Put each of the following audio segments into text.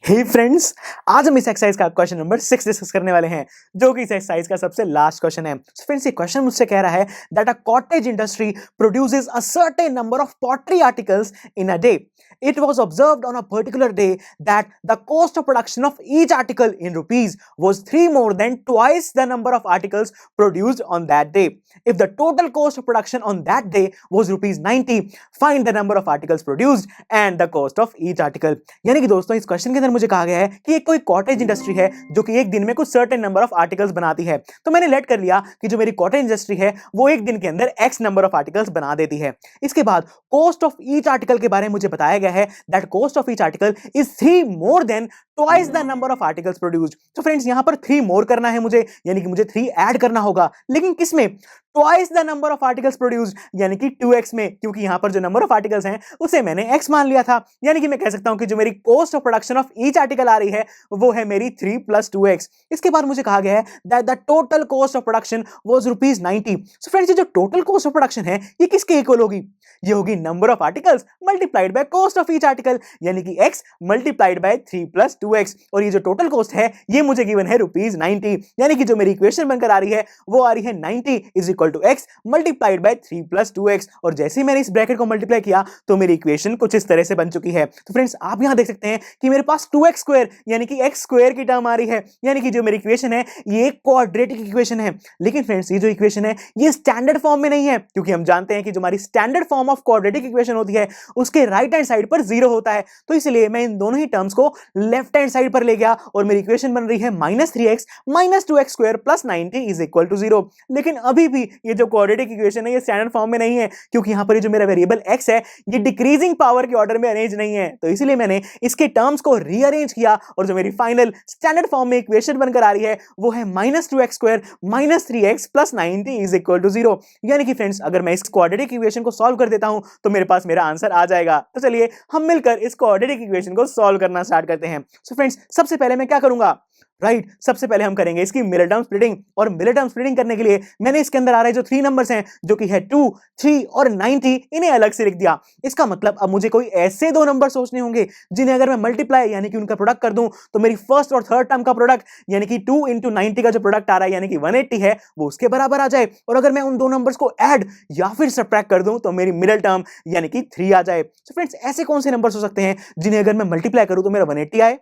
हे friends, आज हम इस एक्सरसाइज का क्वेश्चन नंबर 6 डिस्कस करने वाले हैं, जो कि इस एक्सरसाइज का सबसे लास्ट क्वेश्चन है। फ्रेंड्स, ये क्वेश्चन मुझसे कह रहा है that a cottage industry produces a certain number of pottery articles in a day. It was observed on a particular day that the cost of production of each article in rupees was 3 more than twice the number of articles produced on that day. If the total cost of production on that day was rupees 90, find the number of articles produced and the cost of each article. यानी कि दोस्तों, इस question के अंदर मुझे कहा गया है कि एक कोई कॉटेज इंडस्ट्री है जो कि एक दिन में कुछ सर्टेन नंबर ऑफ आर्टिकल्स बनाती है। तो मैंने लेट कर लिया कि जो मेरी कॉटेज इंडस्ट्री है वो एक दिन के अंदर एक्स नंबर ऑफ आर्टिकल्स बना देती है। इसके बाद कॉस्ट ऑफ ईच आर्टिकल के बारे में मुझे बताया गया है that cost of each article is 3 more than twice the number of articles produced. तो फ्रेंड्स, यहां पर 3 मोर करना है मुझे, यानी कि मुझे 3 ऐड करना होगा, लेकिन किसमें? Twice the number of articles produced, यानी कि 2x में, क्योंकि यहां पर जो नंबर ऑफ आर्टिकल्स हैं उसे मैंने x मान लिया था। यानी कि मैं कह सकता हूं कि जो मेरी cost of production of each article आ रही है वो है मेरी 3 + 2x। इसके बाद मुझे कहा गया है that the total cost of production was ₹90। So friends, ये जो टोटल कॉस्ट ऑफ प्रोडक्शन है ये किसके इक्वल होगी? ये होगी number of articles multiplied by cost of each article, यानी कि x मल्टीप्लाइड बाय 3 + 2x। और ये जो टोटल कॉस्ट है ये मुझे गिवन है ₹90, यानी कि जो मेरी इक्वेशन बनकर आ रही है वो आ रही है 90 = x मल्टीप्लाइड बाय 3 + 2x। और जैसे ही मैंने इस ब्रैकेट को मल्टीप्लाई किया तो मेरी इक्वेशन कुछ इस तरह से बन चुकी है। तो फ्रेंड्स, आप यहां देख सकते हैं कि मेरे पास 2x² यानी कि x² की टर्म आ रही है, यानी कि जो मेरी इक्वेशन है ये एक क्वाड्रेटिक इक्वेशन है। लेकिन फ्रेंड्स, ये जो इक्वेशन है ये स्टैंडर्ड फॉर्म में नहीं है, क्योंकि हम जानते हैं कि जो हमारी standard form of quadratic equation होती है उसके राइट हैंड साइड पर 0 होता है। तो इसलिए मैं इन दोनों ही टर्म्स को लेफ्ट हैंड साइड पर ले गया और मेरी इक्वेशन बन रही है -3x - 2x² + 90 = 0। लेकिन अभी भी ये जो क्वाड्रेटिक इक्वेशन है ये स्टैंडर्ड फॉर्म में नहीं है, क्योंकि यहां पर ये जो मेरा वेरिएबल x है ये डिक्रीजिंग पावर के ऑर्डर में अरेंज नहीं है। तो इसलिए मैंने इसके टर्म्स को रीअरेंज किया और जो मेरी फाइनल स्टैंडर्ड फॉर्म में इक्वेशन बनकर आ रही है वो है -2x² - 3x + 90 = 0। यानी कि फ्रेंड्स, अगर मैं इस क्वाड्रेटिक इक्वेशन को सॉल्व कर देता हूं तो मेरे पास मेरा आंसर आ जाएगा। तो चलिए हम मिलकर इस क्वाड्रेटिक इक्वेशन को सॉल्व करना स्टार्ट करते हैं। सो फ्रेंड्स, सबसे पहले मैं क्या करूंगा? राइट, सबसे पहले हम करेंगे इसकी मिडल टर्म स्प्लिटिंग। और मिडल टर्म स्प्लिटिंग करने के लिए मैंने इसके अंदर आ रहे जो 3 नंबर्स हैं, जो कि है 2, 3 और 90, इन्हें अलग से लिख दिया। इसका मतलब अब मुझे कोई ऐसे दो नंबर सोचने होंगे जिन्हें अगर मैं मल्टीप्लाई यानी कि उनका प्रोडक्ट कर दूं तो मेरी फर्स्ट और थर्ड टर्म का प्रोडक्ट यानी कि 2 × 90 का जो प्रोडक्ट आ रहा है यानी कि 180 है वो उसके बराबर आ जाए। और अगर मैं उन दो नंबर्स को ऐड या फिर सब्ट्रैक्ट कर दूं तो मेरी मिडल टर्म यानी कि 3 आ जाए। तो फ्रेंड्स, ऐसे कौन से नंबर्स हो सकते हैं जिन्हें अगर मैं मल्टीप्लाई करूं तो मेरा 180 आए?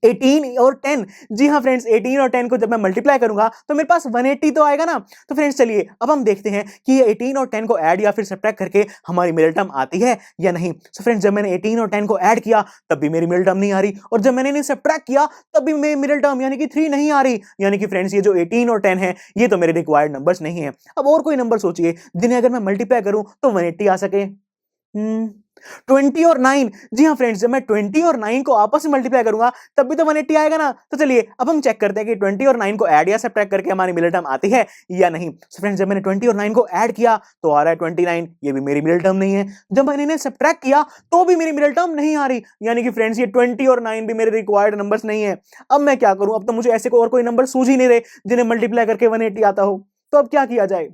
18 और 10। जी हाँ फ्रेंड्स, 18 और 10 को जब मैं मल्टीप्लाई करूंगा तो मेरे पास 180 तो आएगा ना। तो फ्रेंड्स, चलिए अब हम देखते हैं कि ये 18 और 10 को ऐड या फिर सब्ट्रैक्ट करके हमारी मिडल टर्म आती है या नहीं। सो फ्रेंड्स, जब मैंने 18 और 10 को ऐड किया तब भी मेरी मिडल टर्म नहीं आ रही, और जब मैंने इन्हें सब्ट्रैक्ट किया तब भी मेरी मिडल टर्म यानी कि 3 नहीं आ रही। यानी कि फ्रेंड्स, ये जो 18 और 10 है ये तो मेरे रिक्वायर्ड नंबर्स नहीं है। अब और कोई नंबर सोचिए जिन्हें अगर मैं मल्टीप्लाई करूं तो 180 आ सके। 20 और 9। जी हाँ फ्रेंड्स, जब मैं 20 और 9 को आपस में मल्टीप्लाई करूंगा तब भी तो 180 आएगा ना। तो चलिए अब हम चेक करते हैं कि 20 और 9 को ऐड या सब्ट्रैक्ट करके हमारी मिडल टर्म आती है या नहीं। सो फ्रेंड्स, जब मैंने 20 और 9 को ऐड किया तो आ रहा है 29, ये भी मेरी मिडल टर्म नहीं है। जब मैंने इन्हें सब्ट्रैक्ट किया तो भी मेरी मिडल टर्म नहीं आ रही, यानी कि फ्रेंड्स ये 20 और 9 भी मेरे रिक्वायर्ड नंबर्स नहीं है। अब मैं क्या करूं? अब तो मुझे ऐसे और कोई नंबर सूझ ही नहीं रहे जिन्हें मल्टीप्लाई करके 180 आता हो। तो अब क्या किया जाए?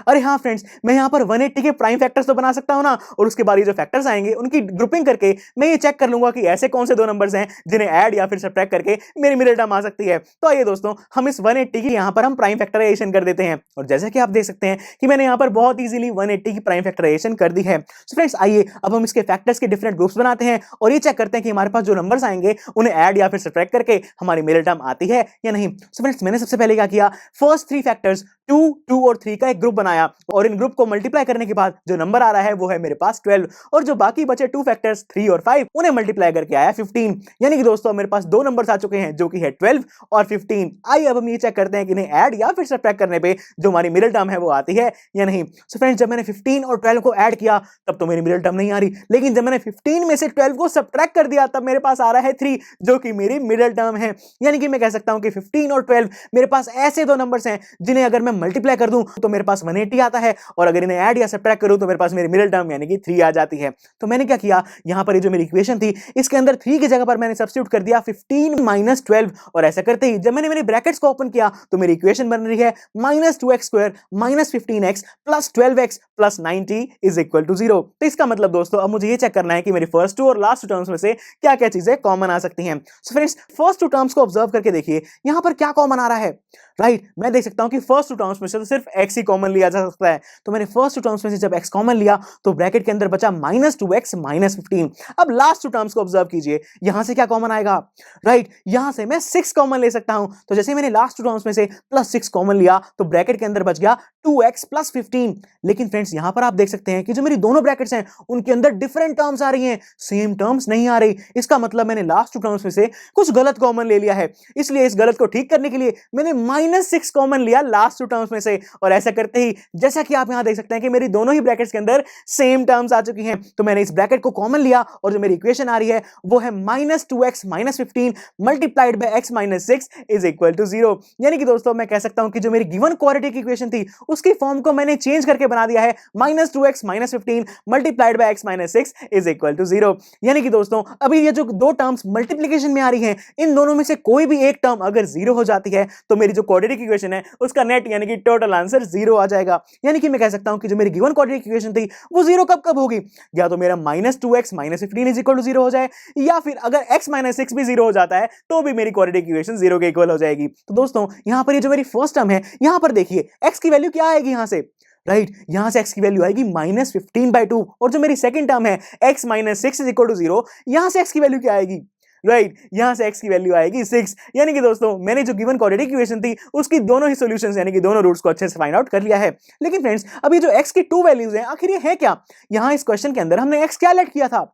अरे हाँ फ्रेंड्स, मैं यहां पर 180 के प्राइम फैक्टर्स तो बना सकता हूं ना, और उसके बाद ये जो फैक्टर्स आएंगे उनकी ग्रुपिंग करके मैं ये चेक कर लूंगा कि ऐसे कौन से दो नंबर्स हैं जिन्हें ऐड या फिर सब्ट्रैक्ट करके मेरी मिडल टर्म आ सकती है। तो आइए दोस्तों, हम इस 180 की यहां पर हम प्राइम फैक्टराइजेशन कर देते हैं। और जैसे कि आप देख सकते हैं कि मैंने यहां पर बहुत इजीली 180 की प्राइम फैक्टराइजेशन कर दी है। सो फ्रेंड्स, आइए अब हम इसके फैक्टर्स के डिफरेंट ग्रुप्स बनाते हैं और ये चेक करते हैं कि हमारे पास जो नंबर्स आएंगे उन्हें ऐड या फिर सब्ट्रैक्ट करके हमारी मिडल टर्म आती है या नहीं। सो फ्रेंड्स, मैंने सबसे पहले क्या किया? फर्स्ट 3 फैक्टर्स 2, 2 और 3 का एक ग्रुप बनाया, और इन ग्रुप को मल्टीप्लाई करने के बाद जो नंबर आ रहा है वो है मेरे पास 12, और जो बाकी बचे 2 फैक्टर्स 3 और 5 उन्हें मल्टीप्लाई करके आया 15। यानी कि दोस्तों मेरे पास दो नंबर्स आ चुके हैं जो कि है 12 और 15। आइए अब हम ये चेक करते हैं कि इन्हें ऐड या फिर सब्ट्रैक्ट करने पे जो हमारी मिडल टर्म है वो आती है या नहीं। सो फ्रेंड्स, जब मैंने 15 और 12 को ऐड किया तब तो मेरी मिडल टर्म नहीं आ रही, लेकिन जब मैंने 15 में से 12 को सब्ट्रैक्ट कर दिया तब मेरे पास आ रहा है 3, जो कि मेरी मिडल टर्म है। यानी कि मैं कह सकता हूं कि 15 और 12 मेरे पास ऐसे दो नंबर्स हैं जिन्हें अगर मैं मल्टीप्लाई कर दूं तो मेरे पास पास 180 आता है और अगर इन्हें ऐड या सब्ट्रैक्ट करूं तो मेरे पास मेरी मिडिल टर्म यानी कि 3 आ जाती है। तो मैंने क्या किया, यहां पर ये जो मेरी इक्वेशन थी इसके अंदर 3 की जगह पर मैंने सब्स्टिट्यूट कर दिया 15 माइनस 12 और ऐसा करते ही जब मैंने मेरे ब्रैकेट्स को ओपन किया तो मेरी इक्वेशन बन रही है -2x² minus 15x plus 12x plus 90 is equal to 0। तो इसका मतलब दोस्तों अब मुझे ये चेक करना है कि मेरी फर्स्ट टू और लास्ट टर्म्स में से क्या क्या चीजें कॉमन आ सकती हैं। So friends first two terms को ऑब्जर्व करके देखिए यहां पर क्या कॉमन आ रहा है, राइट मैं देख सकता हूं कि फर्स्ट टू टर्म्स में से तो सिर्फ x ही कॉमन लिया जा सकता है। तो मैंने फर्स्ट टू टर्म्स में से जब x कॉमन लिया तो ब्रैकेट के अंदर बचा -2x माइनस 15। अब लास्ट टू टर्म्स को ऑब्जर्व कीजिए, यहां से क्या कॉमन आएगा, राइट यहां से मैं 6 कॉमन ले सकता हूं। तो जैसे मैंने लास्ट टू टर्म्स में से +6 कॉमन लिया तो ब्रैकेट के अंदर बच गया 2x प्लस 15। लेकिन फ्रेंड्स यहां पर आप देख सकते हैं कि जो मेरी दोनों ब्रैकेट्स हैं उनके अंदर डिफरेंट टर्म्स आ रही हैं, सेम टर्म्स नहीं आ रही। इसका मतलब मैंने लास्ट टू टर्म्स में से कुछ गलत कॉमन ले लिया है, इसलिए इस गलत को ठीक करने के लिए मैंने -6 कॉमन लिया लास्ट टू टर्म्स में से। और ऐसा करते ही जैसा कि आप यहां देख सकते हैं कि मेरी दोनों ही ब्रैकेट्स के अंदर सेम टर्म्स आ चुकी हैं, तो मैंने इस ब्रैकेट को कॉमन लिया और जो मेरी इक्वेशन आ रही है वो है -2x minus 15 multiplied by x minus 6 is equal to 0। यानी कि दोस्तों मैं कह सकता हूं कि जो मेरी गिवन क्वाड्रेटिक इक्वेशन थी उसकी फॉर्म को मैंने चेंज करके बना दिया है -2x minus 15 multiplied by x minus 6 is equal to 0। यानी कि दोस्तों अभी ये जो दो टर्म्स मल्टीप्लिकेशन में आ रही हैं इन दोनों में से कोई भी एक टर्म अगर 0 हो जाती है तो मेरी जो क्वाड्रेटिक इक्वेशन है उसका नेट यानी कि टोटल आंसर 0 आ जाएगा। यानी कि मैं कह सकता हूं कि जो मेरी गिवन क्वाड्रेटिक इक्वेशन थी वो 0 कब कब होगी, या तो मेरा -2x minus 15 is equal to 0 हो जाए, या फिर अगर x माइनस 6 भी 0 हो जाता है तो भी मेरी क्वाड्रेटिक इक्वेशन 0 के इक्वल हो जाएगी। तो दोस्तों यहां पर ये जो मेरी फर्स्ट टर्म है यहां पर देखिए x की वैल्यू क्या आएगी, यहां से राइट यहां से x की वैल्यू आएगी -15/2 और जो मेरी सेकंड टर्म है x minus 6 is equal to 0 यहां से x की वैल्यू क्या आएगी, राइट यहां से x की वैल्यू आएगी 6। यानी कि दोस्तों मैंने जो गिवन क्वाड्रेटिक इक्वेशन थी उसकी दोनों ही सॉल्यूशंस यानी कि दोनों रूट्स को अच्छे से फाइंड आउट कर लिया है। लेकिन फ्रेंड्स अभी जो x की 2 वैल्यूज हैं आखिर ये है क्या, यहां इस क्वेश्चन के अंदर हमने x क्या लेट किया था,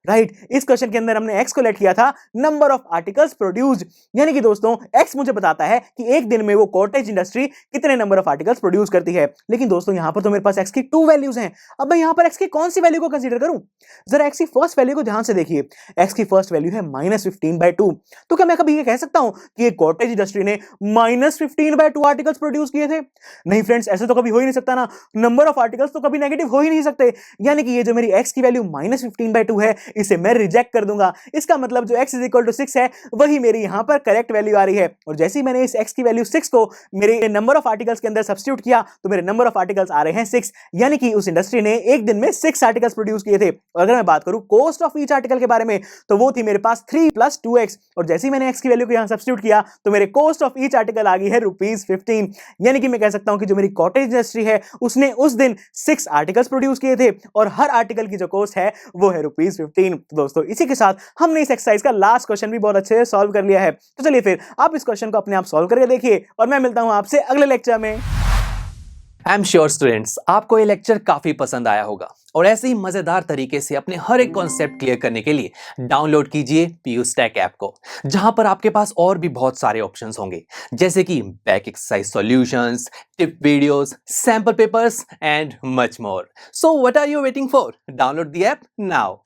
राइट इस क्वेश्चन के अंदर हमने x को लेट किया था नंबर ऑफ आर्टिकल्स प्रोड्यूस्ड। यानी कि दोस्तों x मुझे बताता है कि एक दिन में वो कॉटेज इंडस्ट्री कितने नंबर ऑफ आर्टिकल्स प्रोड्यूस करती है। लेकिन दोस्तों यहां पर तो मेरे पास x की 2 वैल्यूज हैं, अब मैं यहां पर x की कौन सी वैल्यू को कंसीडर करूं, जरा x की फर्स्ट वैल्यू को ध्यान से देखिए, x की फर्स्ट वैल्यू है -15/2। तो क्या मैं कभी ये कह सकता हूं कि एक कॉटेज इंडस्ट्री ने -15/2 आर्टिकल्स प्रोड्यूस किए थे, नहीं फ्रेंड्स ऐसे तो कभी हो ही नहीं सकता ना, नंबर ऑफ आर्टिकल्स तो कभी नेगेटिव हो ही नहीं सकते। यानी कि ये जो मेरी x की वैल्यू -15/2 है इसे मैं रिजेक्ट कर दूंगा। इसका मतलब जो x इज इक्वल टू 6 है वही मेरी यहां पर करेक्ट वैल्यू आ रही है। और जैसे ही मैंने इस x की वैल्यू 6 को मेरे नंबर ऑफ आर्टिकल्स के अंदर सब्स्टिट्यूट किया तो मेरे नंबर ऑफ आर्टिकल्स आ रहे हैं 6। यानी कि उस इंडस्ट्री ने एक दिन में 6 आर्टिकल्स प्रोड्यूस किए थे। और अगर मैं बात करूं कॉस्ट ऑफ ईच आर्टिकल के बारे में तो वो थी मेरे पास 3 + 2x और जैसे ही मैंने x की वैल्यू को यहां सब्स्टिट्यूट किया तो मेरे कॉस्ट ऑफ ईच आर्टिकल आ गई है ₹15। यानी कि मैं कह सकता हूं कि जो मेरी कॉटेज इंडस्ट्री है उसने उस दिन 6 आर्टिकल्स प्रोड्यूस किए थे और हर आर्टिकल की जो कॉस्ट है वो है ₹15। तो दोस्तों इसी के साथ हमने इस एक्सरसाइज का लास्ट क्वेश्चन भी बहुत अच्छे से सॉल्व कर लिया है। तो चलिए फिर आप इस क्वेश्चन को अपने आप सॉल्व करके देखिए और मैं मिलता हूं आपसे अगले लेक्चर में। आई एम श्योर स्टूडेंट्स आपको ये लेक्चर काफी पसंद आया होगा और ऐसे ही मजेदार तरीके से अपने हर एक कॉन्सेप्ट क्लियर करने के लिए डाउनलोड कीजिए PUSTACK ऐप को, जहां पर आपके पास और भी बहुत सारे ऑप्शंस होंगे जैसे कि back exercise solutions, tip videos, sample papers and much more. So what are you waiting for? Download the app now.